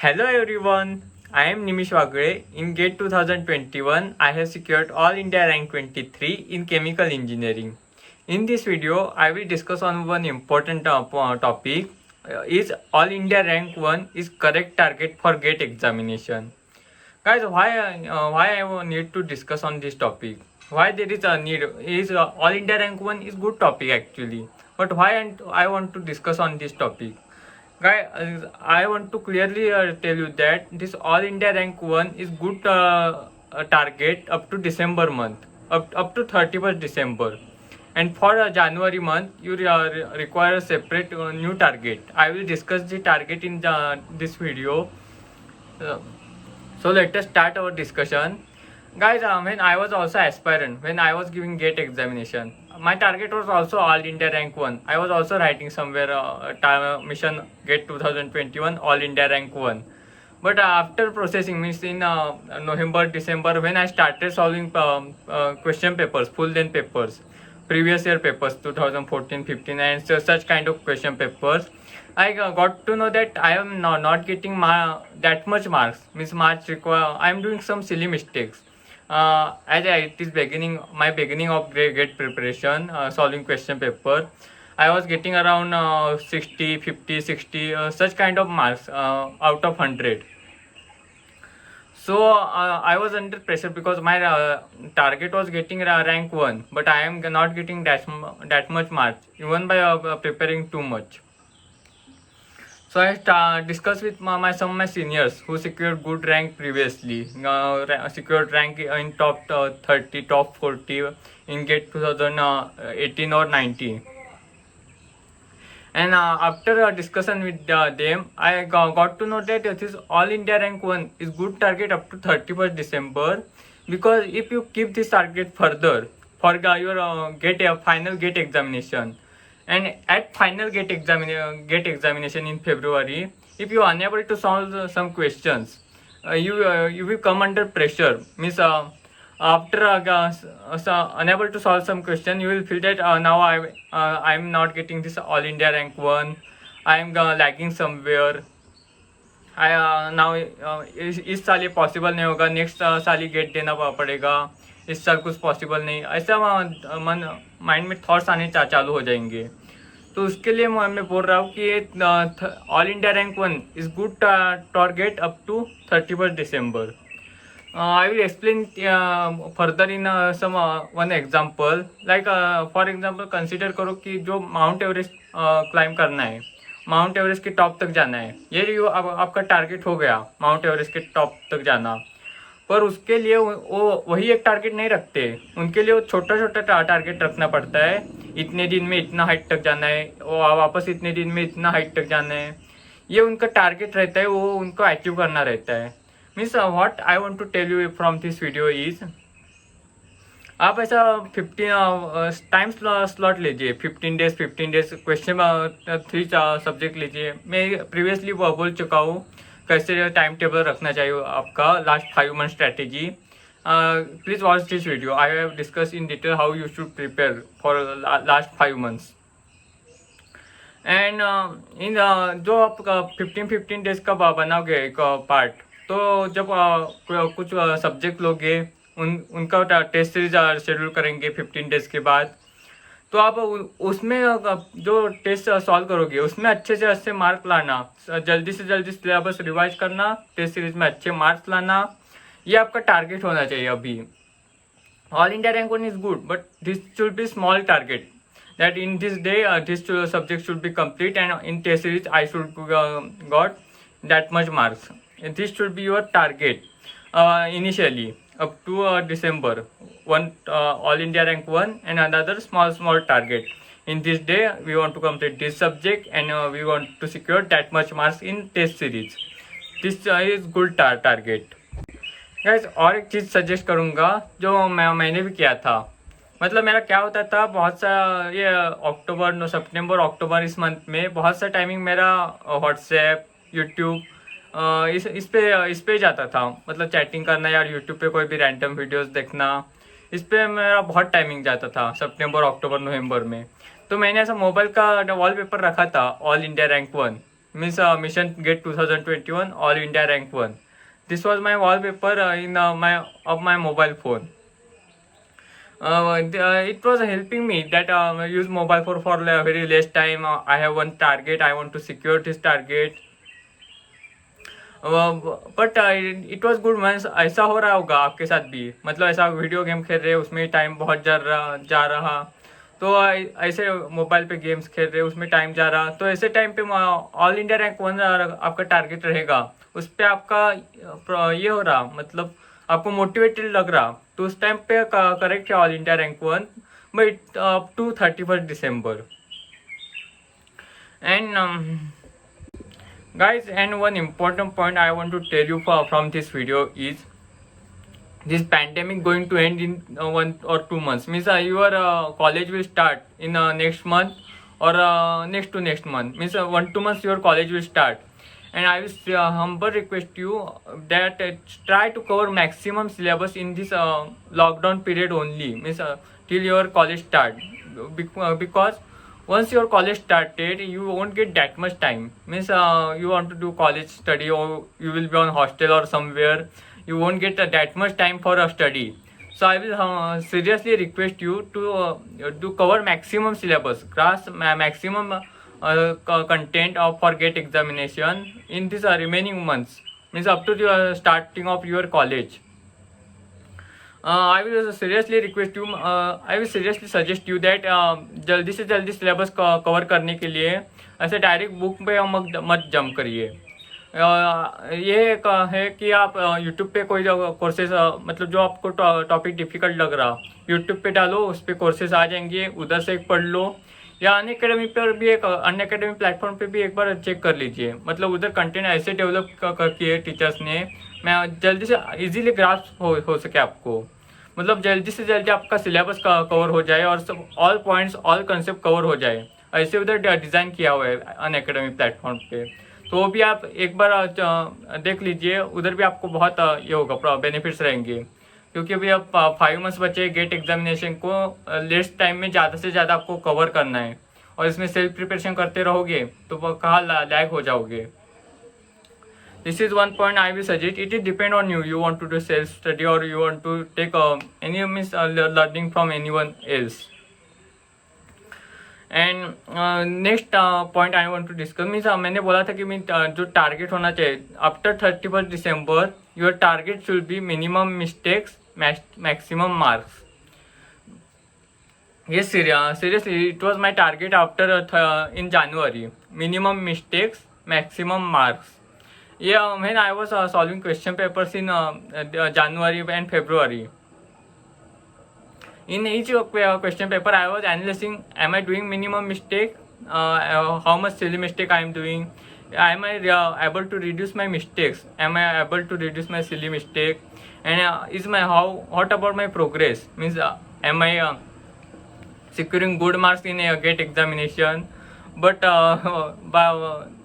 Hello everyone, I am Nimish Wagre. In GATE 2021, I have secured All India Rank 23 in Chemical Engineering. In this video, I will discuss on one important topic. Is All India Rank 1 is correct target for GATE examination? Guys, why I need to discuss on this topic? Why there is a need? Is All India Rank 1 is good topic actually, but why I want to discuss on this topic? I want to clearly tell you that this All India Rank 1 is good target up to December month, up to 31st December. And for January month, you require a separate new target. I will discuss the target in this video. Uh, so let us start our discussion. Guys, when I was also aspirant, when I was giving GATE examination, my target was also All India Rank 1. I was also writing somewhere mission GATE 2021 All India Rank 1. But after processing, means in November, December, when I started solving question papers, full length papers, previous year papers, 2014, 15, and such kind of question papers, I got to know that I am not getting that much marks. Means marks require. I am doing some silly mistakes. It is my beginning of GATE preparation, solving question paper. I was getting around 60, 50, 60, such kind of marks out of 100. So I was under pressure because my target was getting rank 1, but I am not getting that much marks, even by preparing too much. So I discussed with some of my seniors who secured good rank previously, secured rank in top 30, top 40 in GATE 2018 or 19. And after a discussion with them, I got to know that this All India Rank 1 is good target up to 31st December, because if you keep this target further for your final GATE examination, and at final GATE examination in February, if you are unable to solve some questions, you will come under pressure. Means after unable to solve some question, you will feel that now I'm not getting this All India Rank 1. I'm lagging somewhere. now इस साल ये possible नहीं होगा, next साल ही gate देना पड़ेगा, इस साल कुछ पॉसिबल नहीं, ऐसा मन माइंड में थॉट्स आने चालू हो जाएंगे. तो उसके लिए मैं बोल रहा हूँ कि all India rank 1 is good target up to 31st December. I will explain further in some one example. Like for example, consider करो कि जो माउंट एवरेस्ट क्लाइम करना है, माउंट एवरेस्ट के टॉप तक जाना है, ये आपका टारगेट हो गया माउंट एवरेस्ट के टॉप तक जाना. पर उसके लिए वो वही एक टारगेट नहीं रखते, उनके लिए वो छोटा छोटा टारगेट रखना पड़ता है. इतने दिन में इतना हाइट तक जाना है, वो वापस इतने दिन में इतना हाइट तक जाना है. ये उनका टारगेट रहता है, वो उनको अचीव करना रहता है. Means what I want to tell you from this video is, आप ऐसा 15 टाइम स्लॉट लीजिए, 15 डेज क्वेश्चन 3 सब्जेक्ट लीजिए. मैं प्रीवियसली वो बोल चुका हूँ कैसे टाइम टेबल रखना चाहिए आपका last 5 month strategy. Please watch this video. I have discuss in detail how you should prepare for last 5 months. And in जो आप 15 डेज का बनाओगे एक पार्ट, तो जब कुछ सब्जेक्ट लोगे, उनका टेस्ट सीरीज शेड्यूल करेंगे 15 डेज के बाद, तो आप उसमें जो टेस्ट सॉल्व करोगे उसमें अच्छे से अच्छे मार्क लाना, जल्दी से जल्दी सिलेबस रिवाइज करना, टेस्ट सीरीज में अच्छे मार्क्स लाना, ये आपका टारगेट होना चाहिए. अभी all India rank 1 is good, but this should be small target, that in this day this subject should be complete, and in test series I should got that much marks. This should be your target initially up to December. One all India rank 1 and another small target. In this day we want to complete this subject, and we want to secure that much marks in test series. This is good target. Guys, और एक चीज़ suggest करूँगा जो मैंने भी किया था. मतलब मेरा क्या होता था, बहुत सा ये अक्टूबर सितंबर अक्टूबर इस मंथ में बहुत सा टाइमिंग मेरा व्हाट्सएप, यूट्यूब इस पे जाता था. मतलब चैटिंग करना या यूट्यूब पे कोई भी रैंडम वीडियोस देखना, इस पे मेरा बहुत टाइमिंग जाता था सितंबर अक्टूबर नवंबर में. तो मैंने ऐसा मोबाइल का वॉलपेपर रखा था all India rank 1. means Mission Gate 2021 All India Rank 1. This was my wallpaper in my mobile phone. It was helping me that I use mobile phone for very less time. I have one target. I want to secure this target. But it was good means ऐसा हो रहा होगा आपके साथ भी, मतलब ऐसा video game खेल रहे उसमें टाइम बहुत जा रहा, तो ऐसे मोबाइल पे गेम्स खेल रहे उसमें टाइम जा रहा, तो ऐसे टाइम पे ऑल इंडिया रैंक 1 आपका टारगेट रहेगा, उस पर आपका ये हो रहा, मतलब आपको मोटिवेटेड लग रहा, तो उस टाइम पे करेक्ट है all India rank 1 but up to 31st December. And guys, and one important point I want to tell you from this video is this pandemic going to end in 1 or 2 months, means your college will start in next month or next to next month, means 1-2 months your college will start, and I will humble request you that try to cover maximum syllabus in this lockdown period only, means till your college start, because once your college started you won't get that much time, means you want to do college study or you will be on hostel or somewhere, you won't get that much time for a study. So I will seriously request you to cover maximum syllabus, grasp maximum content of for GATE examination in this remaining months, means up to the starting of your college. I will seriously request you, I will seriously suggest you that जल्दी से जल्दी syllabus cover करने के लिए ऐसे direct book पे मत jump करिए. ये है कि आप यूट्यूब पे कोई कोर्सेज, मतलब जो आपको टॉपिक डिफिकल्ट लग रहा यूट्यूब पे डालो, उस पर कोर्सेज आ जाएंगे, उधर से एक पढ़ लो, या अन अकेडमी पर भी अन अकेडमी प्लेटफॉर्म पे भी एक बार चेक कर लीजिए, मतलब उधर कंटेंट ऐसे डेवलप किए टीचर्स ने, मैं जल्दी से इजीली ग्रास्प हो सके आपको, मतलब जल्दी से जल्दी आपका सिलेबस कवर हो जाए और सब all points all concept cover हो जाए, ऐसे उधर डिज़ाइन किया हुआ है अन अकेडमी प्लेटफॉर्म पे, तो भी आप एक बार देख लीजिए, उधर भी आपको बहुत ये होगा, बेनिफिट्स रहेंगे, क्योंकि अभी अब 5 months बचे गेट एग्जामिनेशन को, लेस टाइम में ज़्यादा से ज़्यादा आपको कवर करना है, और इसमें सेल्फ प्रिपरेशन करते रहोगे तो कहाँ लैग हो जाओगे. This is one point I will suggest. It is depend on you. You want to do self study or you want to take any means learning from anyone else. And next point I want to discuss, means मैंने बोला था कि जो target होना चाहिए after 31st December, your target should be minimum mistakes maximum marks. Yes, seriously, it was my target after in January. Minimum mistakes, maximum marks. Yeah, when I was solving question papers in January and February. In each question paper, I was analyzing: am I doing minimum mistake? How much silly mistake I am doing? Am I able to reduce my mistakes? Am I able to reduce my silly mistake? And what about my progress? Means am I securing good marks in a GATE examination? But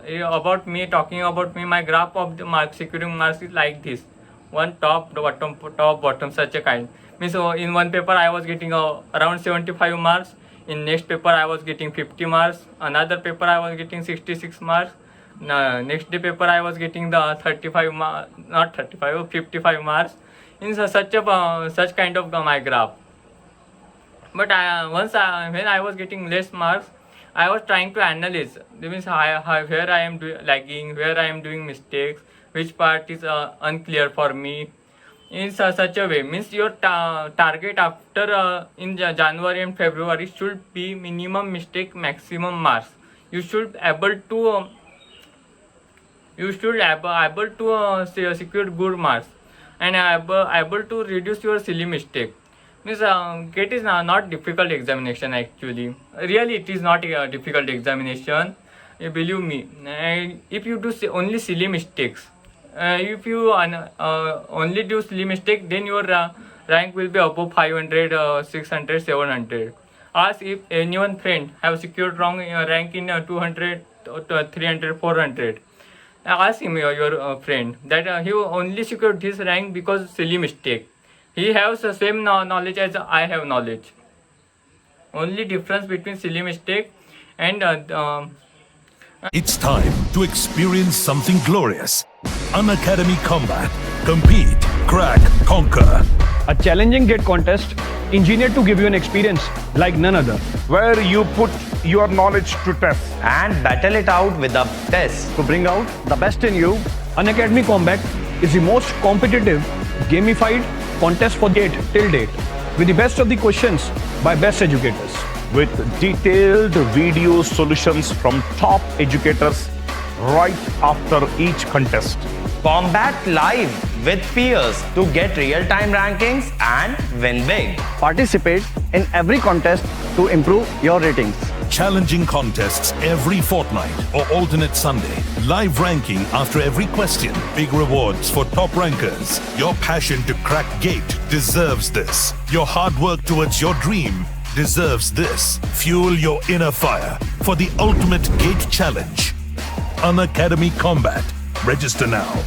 about me, talking about me, my graph of the securing marks is like this: one top, bottom, such a kind. Means in one paper I was getting around 75 marks. In next paper I was getting 50 marks. Another paper I was getting 66 marks. Next day paper I was getting the 55 marks, not 35, 55 marks. In such kind of my graph. But when I was getting less marks, I was trying to analyze. That means where I am lagging, where I am doing mistakes, which part is unclear for me. In such a way, means your target after in January and February should be minimum mistake, maximum marks. You should able to secure good marks and able to reduce your silly mistake. Means GATE is not difficult examination actually. Really, it is not a difficult examination. Believe me. If you do only silly mistakes, if you only do silly mistake, then your rank will be above 500, 600, 700. Ask if anyone friend have secured wrong rank in 200, 300, 400. Ask him, your friend, that he only secured his rank because silly mistake. He has the same knowledge as I have knowledge. Only difference between silly mistake and It's time to experience something glorious. Unacademy Combat. Compete, crack, conquer. A challenging gate contest engineered to give you an experience like none other. where you put your knowledge to test. and battle it out with a test. To bring out the best in you, Unacademy Combat is the most competitive, gamified contest for gate till date, with the best of the questions by best educators. With detailed video solutions from top educators right after each contest. Combat live with peers to get real-time rankings and win big. Participate in every contest to improve your ratings. Challenging contests every fortnight or alternate Sunday. Live ranking after every question. Big rewards for top rankers. Your passion to crack gate deserves this. Your hard work towards your dream deserves this. Fuel your inner fire for the ultimate gate challenge. Unacademy Combat. Register now.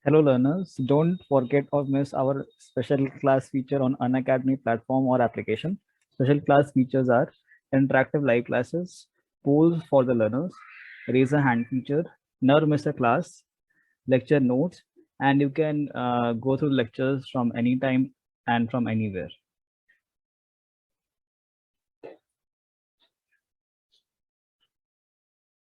Hello learners, don't forget or miss our special class feature on Unacademy platform or application. Special class features are interactive live classes, polls for the learners, raise a hand feature, never miss a class, lecture notes, and you can go through lectures from anytime and from anywhere.